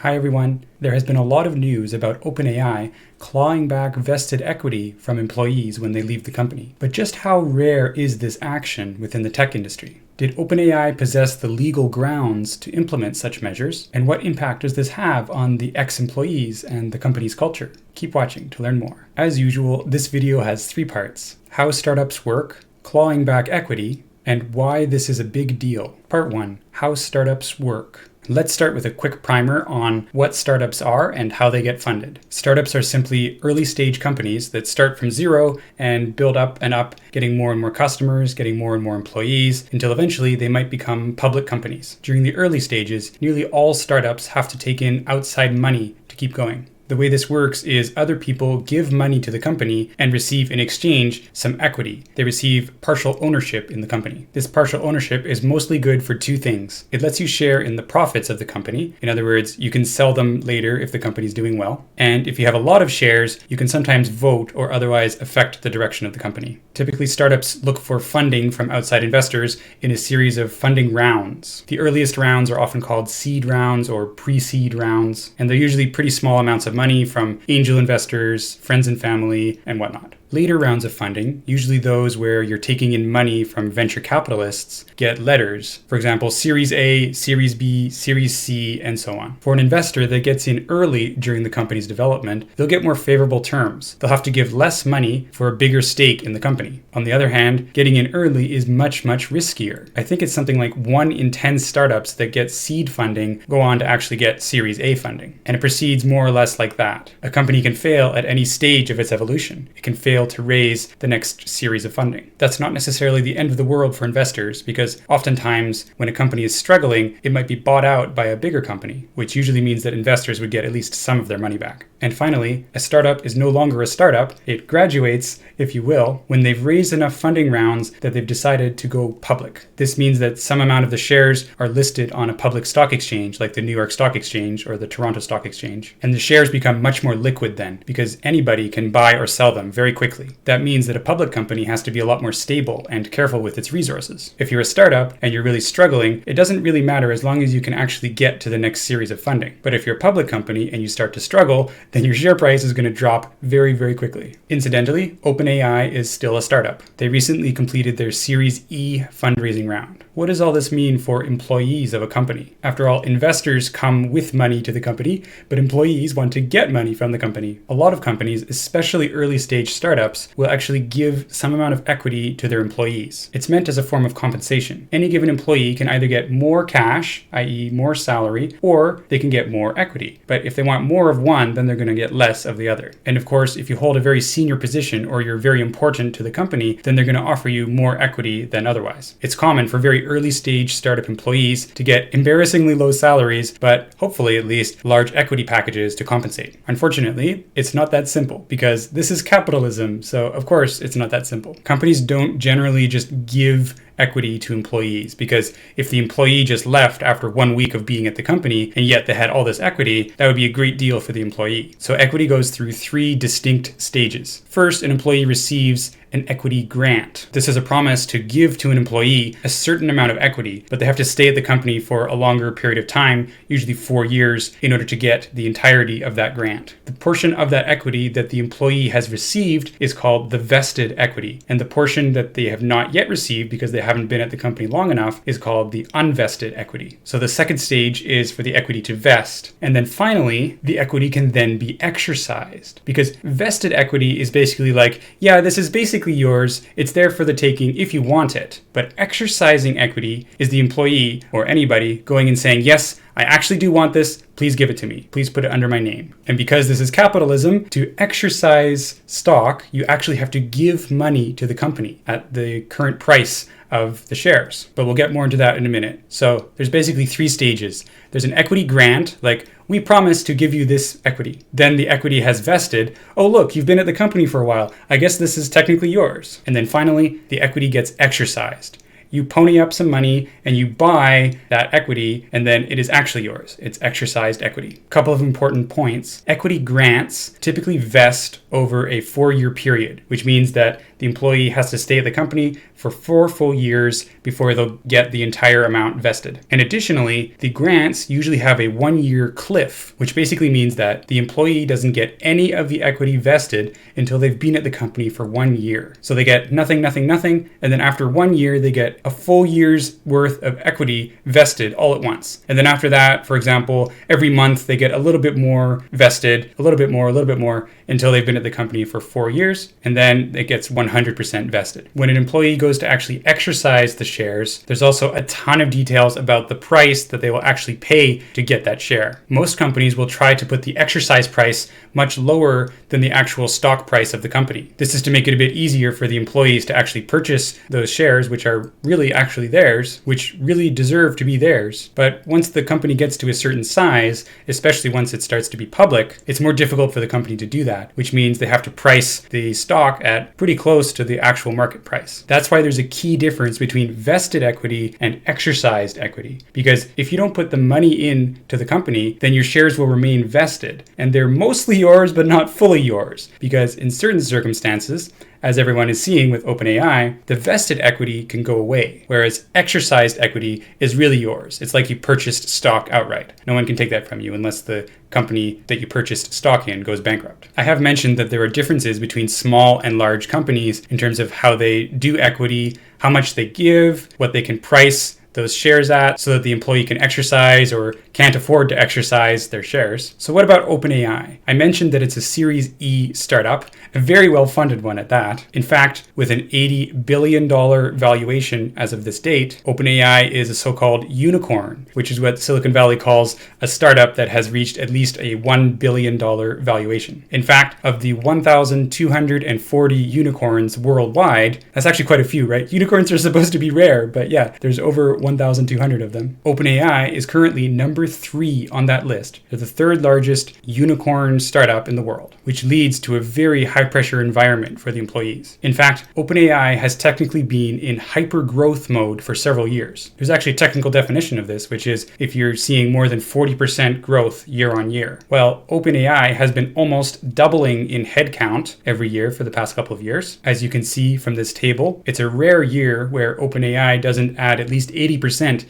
Hi everyone. There has been a lot of news about OpenAI clawing back vested equity from employees when they leave the company. But just how rare is this action within the tech industry? Did OpenAI possess the legal grounds to implement such measures? And what impact does this have on the ex-employees and the company's culture? Keep watching to learn more. As usual, this video has 3 parts: how startups work, clawing back equity, and why this is a big deal. Part 1, how startups work. Let's start with a quick primer on what startups are and how they get funded. Startups are simply early stage companies that start from zero and build up and up, getting more and more customers, getting more and more employees, until eventually they might become public companies. During the early stages, nearly all startups have to take in outside money to keep going. The way this works is other people give money to the company and receive in exchange some equity. They receive partial ownership in the company. This partial ownership is mostly good for 2 things. It lets you share in the profits of the company. In other words, you can sell them later if the company is doing well. And if you have a lot of shares, you can sometimes vote or otherwise affect the direction of the company. Typically, startups look for funding from outside investors in a series of funding rounds. The earliest rounds are often called seed rounds or pre-seed rounds, and they're usually pretty small amounts of money from angel investors, friends and family, and whatnot. Later rounds of funding, usually those where you're taking in money from venture capitalists, get letters. For example, Series A, Series B, Series C, and so on. For an investor that gets in early during the company's development, they'll get more favorable terms. They'll have to give less money for a bigger stake in the company. On the other hand, getting in early is much riskier. I think it's something like 1 in 10 startups that get seed funding go on to actually get Series A funding. And it proceeds more or less like that. A company can fail at any stage of its evolution. It can fail to raise the next series of funding. That's not necessarily the end of the world for investors, because oftentimes when a company is struggling, it might be bought out by a bigger company, which usually means that investors would get at least some of their money back. And finally, a startup is no longer a startup. It graduates, if you will, when they've raised enough funding rounds that they've decided to go public. This means that some amount of the shares are listed on a public stock exchange, like the New York Stock Exchange or the Toronto Stock Exchange. And the shares become much more liquid then, because anybody can buy or sell them very quickly. That means that a public company has to be a lot more stable and careful with its resources. If you're a startup and you're really struggling, it doesn't really matter as long as you can actually get to the next series of funding. But if you're a public company and you start to struggle, then your share price is going to drop very quickly. Incidentally, OpenAI is still a startup. They recently completed their Series E fundraising round. What does all this mean for employees of a company? After all, investors come with money to the company, but employees want to get money from the company. A lot of companies, especially early stage startups, will actually give some amount of equity to their employees. It's meant as a form of compensation. Any given employee can either get more cash, i.e. more salary, or they can get more equity. But if they want more of one, then they're going to get less of the other. And of course, if you hold a very senior position or you're very important to the company, then they're going to offer you more equity than otherwise. It's common for very early stage startup employees to get embarrassingly low salaries, but hopefully at least large equity packages to compensate. Unfortunately, it's not that simple, because this is capitalism, so of course it's not that simple. Companies don't generally just give equity to employees, because if the employee just left after 1 week of being at the company and yet they had all this equity, that would be a great deal for the employee. So equity goes through 3 distinct stages. First, an employee receives an equity grant. This is a promise to give to an employee a certain amount of equity, but they have to stay at the company for a longer period of time, usually 4 years, in order to get the entirety of that grant. The portion of that equity that the employee has received is called the vested equity, and the portion that they have not yet received because they haven't been at the company long enough is called the unvested equity. So the second stage is for the equity to vest, and then finally, the equity can then be exercised, because vested equity is basically like, yeah, this is basically yours, it's there for the taking if you want it. But exercising equity is the employee or anybody going and saying, yes, I actually do want this, please give it to me, please put it under my name. And because this is capitalism, to exercise stock, you actually have to give money to the company at the current price of the shares. But we'll get more into that in a minute. So there's basically 3 stages. There's an equity grant, like, we promise to give you this equity. Then the equity has vested. Oh, look, you've been at the company for a while. I guess this is technically yours. And then finally, the equity gets exercised. you pony up some money and you buy that equity, and then it is actually yours. It's exercised equity. A couple of important points. Equity grants typically vest over a 4-year period, which means that the employee has to stay at the company for 4 full years before they'll get the entire amount vested. And additionally, the grants usually have a 1-year cliff, which basically means that the employee doesn't get any of the equity vested until they've been at the company for 1 year. So they get nothing, and then after 1 year, they get a full year's worth of equity vested all at once. And then after that, for example, every month they get a little bit more vested, a little bit more, until they've been at the company for 4 years, and then it gets 100% vested. When an employee goes to actually exercise the shares, there's also a ton of details about the price that they will actually pay to get that share. Most companies will try to put the exercise price much lower than the actual stock price of the company. This is to make it a bit easier for the employees to actually purchase those shares, which are really actually theirs, which really deserve to be theirs. But once the company gets to a certain size, especially once it starts to be public, it's more difficult for the company to do that, which means they have to price the stock at pretty close to the actual market price. That's why there's a key difference between vested equity and exercised equity. Because if you don't put the money into the company, then your shares will remain vested. And they're mostly yours, but not fully yours. Because in certain circumstances, as everyone is seeing with OpenAI, the vested equity can go away, whereas exercised equity is really yours. It's like you purchased stock outright. No one can take that from you unless the company that you purchased stock in goes bankrupt. I have mentioned that there are differences between small and large companies in terms of how they do equity, how much they give, what they can price those shares at so that the employee can exercise or can't afford to exercise their shares. So what about OpenAI? I mentioned that it's a Series E startup, a very well-funded one at that. In fact, with an $80 billion valuation as of this date, OpenAI is a so-called unicorn, which is what Silicon Valley calls a startup that has reached at least a $1 billion valuation. In fact, of the 1,240 unicorns worldwide, that's actually quite a few, right? Unicorns are supposed to be rare, but yeah, there's over 1,200 of them. OpenAI is currently number 3 on that list. They're the 3rd largest unicorn startup in the world, which leads to a very high-pressure environment for the employees. In fact, OpenAI has technically been in hyper-growth mode for several years. There's actually a technical definition of this, which is if you're seeing more than 40% growth year on year. Well, OpenAI has been almost doubling in headcount every year for the past couple of years. As you can see from this table, it's a rare year where OpenAI doesn't add at least 80%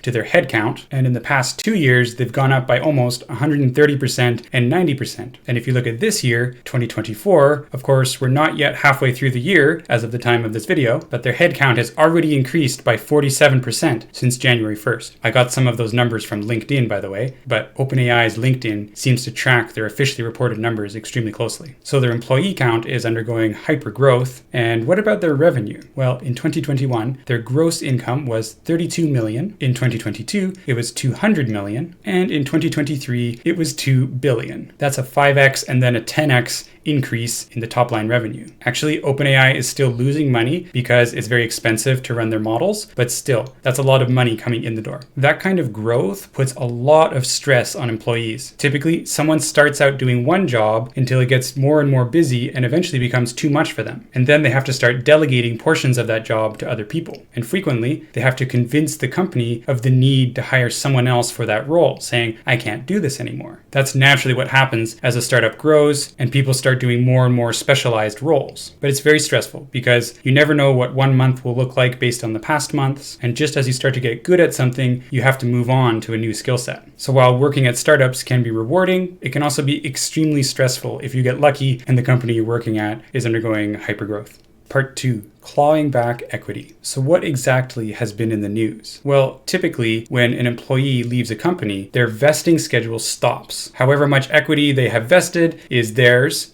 to their headcount, and in the past 2 years, they've gone up by almost 130% and 90%. And if you look at this year, 2024, of course, we're not yet halfway through the year as of the time of this video, but their headcount has already increased by 47% since January 1st. I got some of those numbers from LinkedIn, by the way, but OpenAI's LinkedIn seems to track their officially reported numbers extremely closely. So their employee count is undergoing hyper growth. And what about their revenue? Well, in 2021, their gross income was $32 million. In 2022, it was $200 million. And in 2023, it was $2 billion. That's a 5x and then a 10x increase in the top line revenue. Actually, OpenAI is still losing money because it's very expensive to run their models, but still, that's a lot of money coming in the door. That kind of growth puts a lot of stress on employees. Typically, someone starts out doing one job until it gets more and more busy and eventually becomes too much for them. And then they have to start delegating portions of that job to other people. And frequently, they have to convince the company of the need to hire someone else for that role, saying, I can't do this anymore. That's naturally what happens as a startup grows and people start doing more and more specialized roles. But it's very stressful because you never know what 1 month will look like based on the past months. And just as you start to get good at something, you have to move on to a new skill set. So while working at startups can be rewarding, it can also be extremely stressful if you get lucky and the company you're working at is undergoing hypergrowth. Part 2. Clawing back equity. So what exactly has been in the news? Well, typically when an employee leaves a company, their vesting schedule stops. However much equity they have vested is theirs,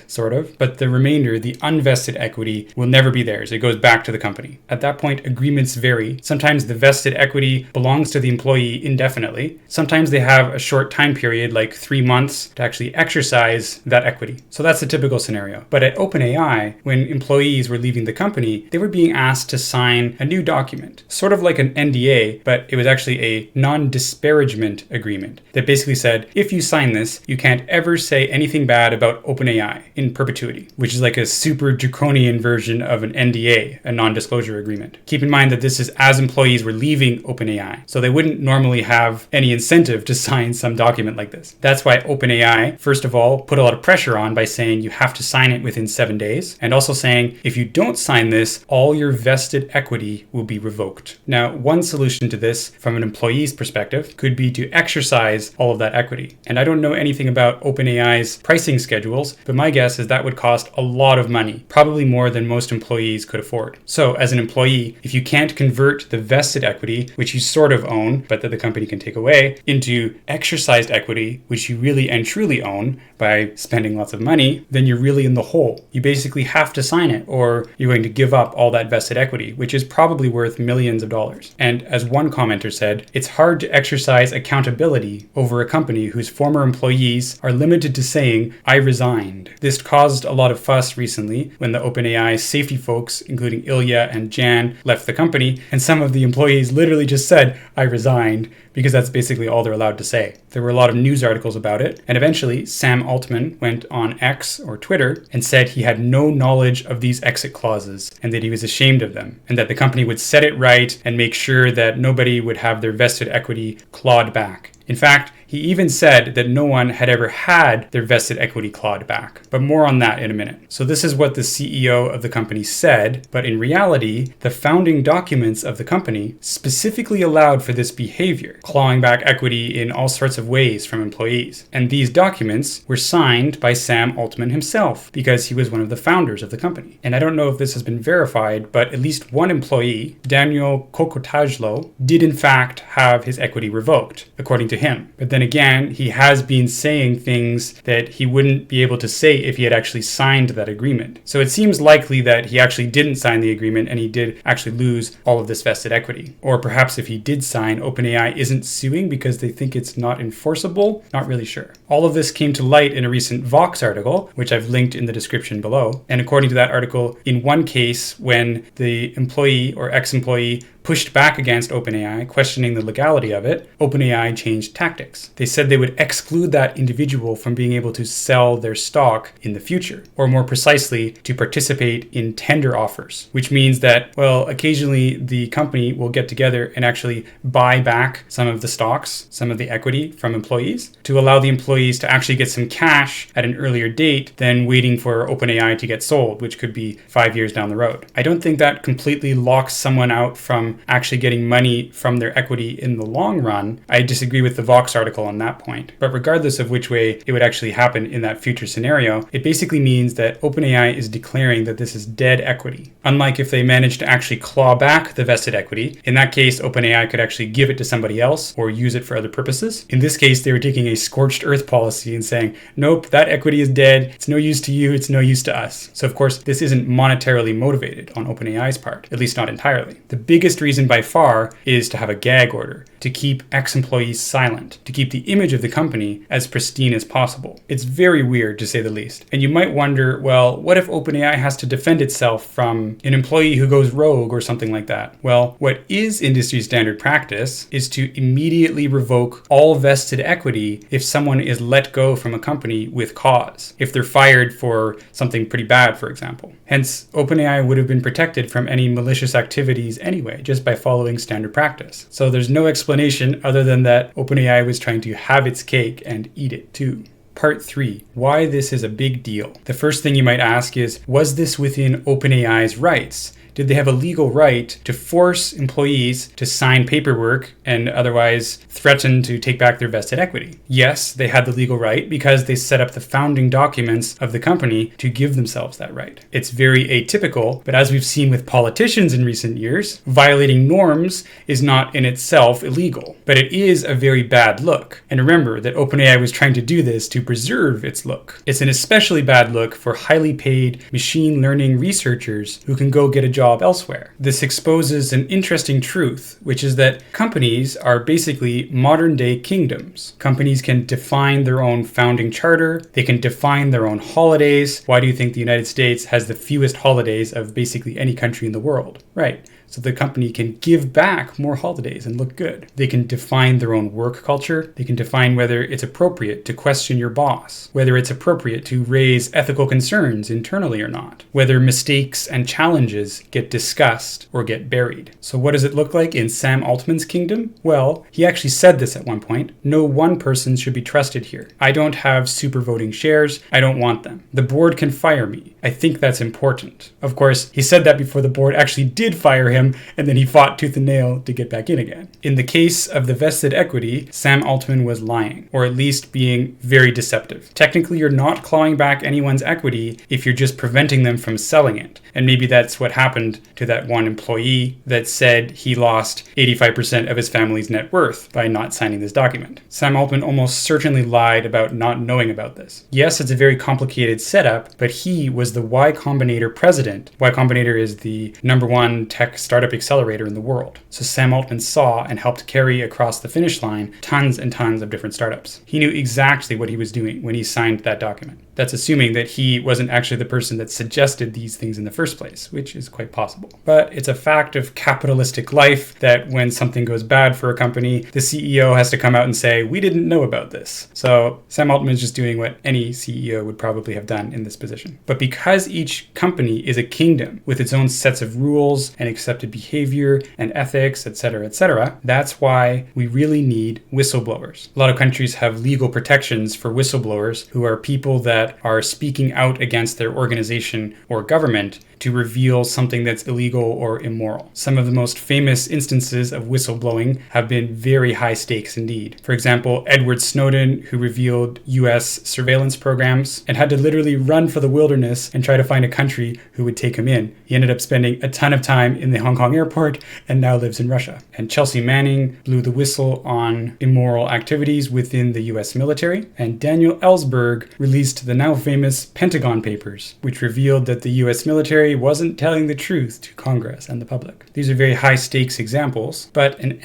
sort of, but the remainder, the unvested equity, will never be theirs. It goes back to the company. At that point, agreements vary. Sometimes the vested equity belongs to the employee indefinitely. Sometimes they have a short time period, like 3 months, to actually exercise that equity. So that's the typical scenario. But at OpenAI, when employees were leaving the company, they were being asked to sign a new document, sort of like an NDA, but it was actually a non-disparagement agreement that basically said, if you sign this, you can't ever say anything bad about OpenAI. in perpetuity, which is like a super draconian version of an NDA, a non-disclosure agreement. Keep in mind that this is as employees were leaving OpenAI, so they wouldn't normally have any incentive to sign some document like this. That's why OpenAI, first of all, put a lot of pressure on by saying you have to sign it within 7 days, and also saying if you don't sign this, all your vested equity will be revoked. Now, one solution to this from an employee's perspective could be to exercise all of that equity. And I don't know anything about OpenAI's pricing schedules, but my guess is that would cost a lot of money, probably more than most employees could afford. So as an employee, if you can't convert the vested equity, which you sort of own, but that the company can take away, into exercised equity, which you really and truly own by spending lots of money, then you're really in the hole. You basically have to sign it, or you're going to give up all that vested equity, which is probably worth millions of dollars. And as one commenter said, it's hard to exercise accountability over a company whose former employees are limited to saying, "I resigned." This caused a lot of fuss recently when the OpenAI safety folks, including Ilya and Jan, left the company, and some of the employees literally just said, "I resigned," because that's basically all they're allowed to say. There were a lot of news articles about it, and eventually Sam Altman went on X or Twitter and said he had no knowledge of these exit clauses and that he was ashamed of them, and that the company would set it right and make sure that nobody would have their vested equity clawed back. In fact, he even said that no one had ever had their vested equity clawed back. But more on that in a minute. So this is what the CEO of the company said, but in reality, the founding documents of the company specifically allowed for this behavior, clawing back equity in all sorts of ways from employees. And these documents were signed by Sam Altman himself, because he was one of the founders of the company. And I don't know if this has been verified, but at least one employee, Daniel Kokotajlo, did in fact have his equity revoked, according to him. But then again, he has been saying things that he wouldn't be able to say if he had actually signed that agreement. So it seems likely that he actually didn't sign the agreement and he did actually lose all of this vested equity. Or perhaps if he did sign, OpenAI isn't suing because they think it's not enforceable. Not really sure. All of this came to light in a recent Vox article, which I've linked in the description below. And according to that article, in one case, when the employee or ex-employee pushed back against OpenAI, questioning the legality of it, OpenAI changed tactics. They said they would exclude that individual from being able to sell their stock in the future, or more precisely, to participate in tender offers, which means that, well, occasionally the company will get together and actually buy back some of the stocks, some of the equity from employees, to allow the employees to actually get some cash at an earlier date than waiting for OpenAI to get sold, which could be 5 years down the road. I don't think that completely locks someone out from actually getting money from their equity in the long run. I disagree with the Vox article on that point. But regardless of which way it would actually happen in that future scenario, it basically means that OpenAI is declaring that this is dead equity. Unlike if they managed to actually claw back the vested equity, in that case, OpenAI could actually give it to somebody else or use it for other purposes. In this case, they were taking a scorched earth policy and saying, nope, that equity is dead. It's no use to you. It's no use to us. So of course, this isn't monetarily motivated on OpenAI's part, at least not entirely. The biggest reason by far is to have a gag order, to keep ex-employees silent, to keep the image of the company as pristine as possible. It's very weird, to say the least. And you might wonder, well, what if OpenAI has to defend itself from an employee who goes rogue or something like that? Well, what is industry standard practice is to immediately revoke all vested equity if someone is let go from a company with cause, if they're fired for something pretty bad, for example. Hence, OpenAI would have been protected from any malicious activities anyway, just by following standard practice. So there's no explanation other than that OpenAI was trying to have its cake and eat it too. Part 3. Why this is a big deal. The first thing you might ask is, was this within OpenAI's rights? Did they have a legal right to force employees to sign paperwork and otherwise threaten to take back their vested equity? Yes, they had the legal right because they set up the founding documents of the company to give themselves that right. It's very atypical, but as we've seen with politicians in recent years, violating norms is not in itself illegal, but it is a very bad look. And remember that OpenAI was trying to do this to preserve its look. It's an especially bad look for highly paid machine learning researchers who can go get a job elsewhere. This exposes an interesting truth, which is that companies are basically modern day kingdoms. Companies can define their own founding charter. They can define their own holidays. Why do you think the United States has the fewest holidays of basically any country in the world? Right. so the company can give back more holidays and look good. They can define their own work culture. They can define whether it's appropriate to question your boss, whether it's appropriate to raise ethical concerns internally or not, whether mistakes and challenges get discussed or get buried. So what does it look like in Sam Altman's kingdom? Well, he actually said this at one point. No one person should be trusted here. I don't have super voting shares. I don't want them. The board can fire me. I think that's important. Of course, he said that before the board actually did fire him, and then he fought tooth and nail to get back in again. In the case of the vested equity, Sam Altman was lying, or at least being very deceptive. Technically, you're not clawing back anyone's equity if you're just preventing them from selling it. And maybe that's what happened to that one employee that said he lost 85% of his family's net worth by not signing this document. Sam Altman almost certainly lied about not knowing about this. Yes, it's a very complicated setup, but he was the Y Combinator president. Y Combinator is the #1 tech startup accelerator in the world. So Sam Altman saw and helped carry across the finish line tons and tons of different startups. He knew exactly what he was doing when he signed that document. That's assuming that he wasn't actually the person that suggested these things in the first place, which is quite possible. But it's a fact of capitalistic life that when something goes bad for a company, the CEO has to come out and say, we didn't know about this. So Sam Altman is just doing what any CEO would probably have done in this position. But because each company is a kingdom with its own sets of rules and accepted behavior and ethics, etc., that's why we really need whistleblowers. A lot of countries have legal protections for whistleblowers who are people that are speaking out against their organization or government to reveal something that's illegal or immoral. Some of the most famous instances of whistleblowing have been very high stakes indeed. For example, Edward Snowden, who revealed US surveillance programs and had to literally run for the wilderness and try to find a country who would take him in. He ended up spending a ton of time in the Hong Kong airport and now lives in Russia. And Chelsea Manning blew the whistle on immoral activities within the US military. And Daniel Ellsberg released the now famous Pentagon Papers, which revealed that the US military wasn't telling the truth to Congress and the public. These are very high stakes examples, but an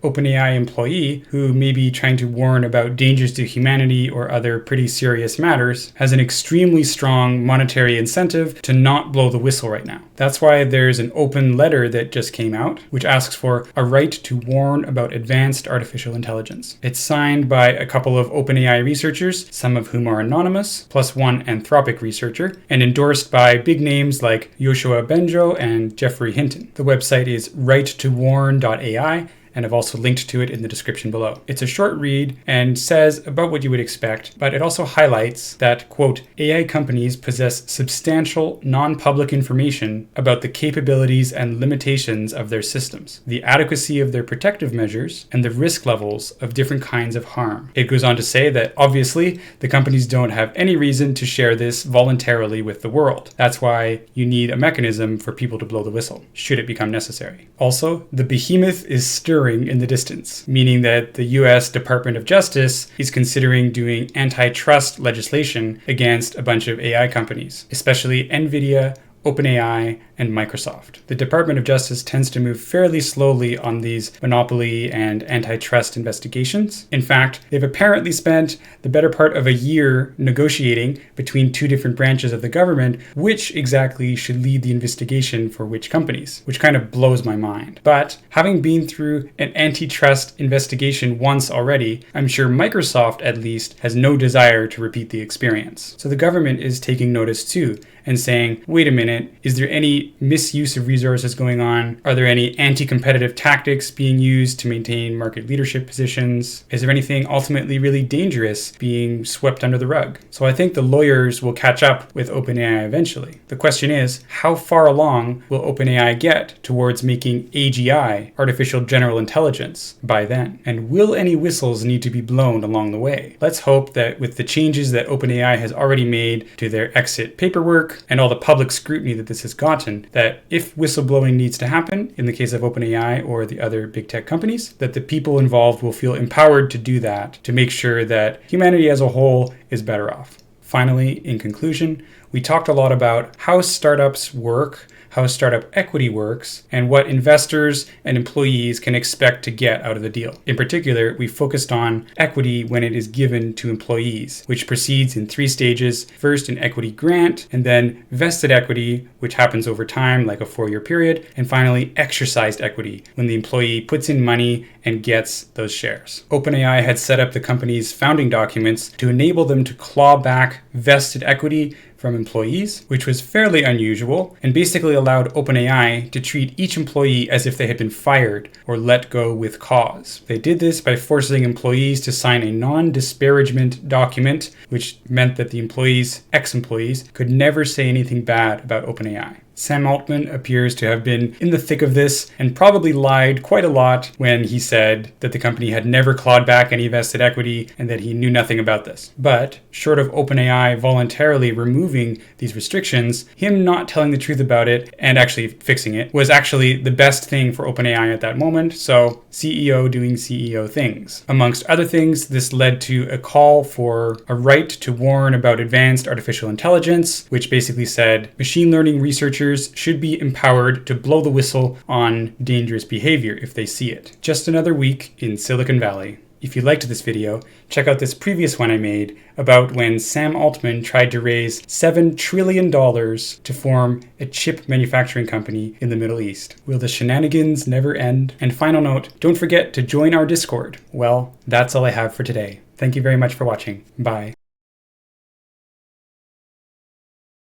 OpenAI employee who may be trying to warn about dangers to humanity or other pretty serious matters has an extremely strong monetary incentive to not blow the whistle right now. That's why there's an open letter that just came out, which asks for a right to warn about advanced artificial intelligence. It's signed by a couple of OpenAI researchers, some of whom are anonymous, plus one Anthropic researcher, and endorsed by big names like Yoshua Bengio and Jeffrey Hinton. The website is righttowarn.ai, and I've also linked to it in the description below. It's a short read and says about what you would expect, but it also highlights that, quote, AI companies possess substantial non-public information about the capabilities and limitations of their systems, the adequacy of their protective measures, and the risk levels of different kinds of harm. It goes on to say that obviously the companies don't have any reason to share this voluntarily with the world. That's why you need a mechanism for people to blow the whistle, should it become necessary. Also, the behemoth is stirring in the distance, meaning that the US Department of Justice is considering doing antitrust legislation against a bunch of AI companies, especially NVIDIA, OpenAI, and Microsoft. The Department of Justice tends to move fairly slowly on these monopoly and antitrust investigations. In fact, they've apparently spent the better part of a year negotiating between two different branches of the government which exactly should lead the investigation for which companies, which kind of blows my mind. But having been through an antitrust investigation once already, I'm sure Microsoft at least has no desire to repeat the experience. So the government is taking notice too and saying, wait a minute, is there any misuse of resources going on? Are there any anti-competitive tactics being used to maintain market leadership positions? Is there anything ultimately really dangerous being swept under the rug? So I think the lawyers will catch up with OpenAI eventually. The question is, how far along will OpenAI get towards making AGI, artificial general intelligence, by then? And will any whistles need to be blown along the way? Let's hope that with the changes that OpenAI has already made to their exit paperwork, and all the public scrutiny that this has gotten, that if whistleblowing needs to happen, in the case of OpenAI or the other big tech companies, that the people involved will feel empowered to do that, to make sure that humanity as a whole is better off. Finally, in conclusion, we talked a lot about how startups work, how startup equity works and what investors and employees can expect to get out of the deal. In particular, we focused on equity when it is given to employees, which proceeds in 3 stages. First, an equity grant, and then vested equity, which happens over time, like a 4-year period, and finally, exercised equity, when the employee puts in money and gets those shares. OpenAI had set up the company's founding documents to enable them to claw back vested equity from employees, which was fairly unusual, and basically allowed OpenAI to treat each employee as if they had been fired or let go with cause. They did this by forcing employees to sign a non-disparagement document, which meant that the ex-employees, could never say anything bad about OpenAI. Sam Altman appears to have been in the thick of this and probably lied quite a lot when he said that the company had never clawed back any vested equity and that he knew nothing about this. But short of OpenAI voluntarily removing these restrictions, him not telling the truth about it and actually fixing it was actually the best thing for OpenAI at that moment. So CEO doing CEO things. Amongst other things, this led to a call for a right to warn about advanced artificial intelligence, which basically said machine learning researchers should be empowered to blow the whistle on dangerous behavior if they see it. Just another week in Silicon Valley. If you liked this video, check out this previous one I made about when Sam Altman tried to raise $7 trillion to form a chip manufacturing company in the Middle East. Will the shenanigans never end? And final note, don't forget to join our Discord. Well, that's all I have for today. Thank you very much for watching. Bye.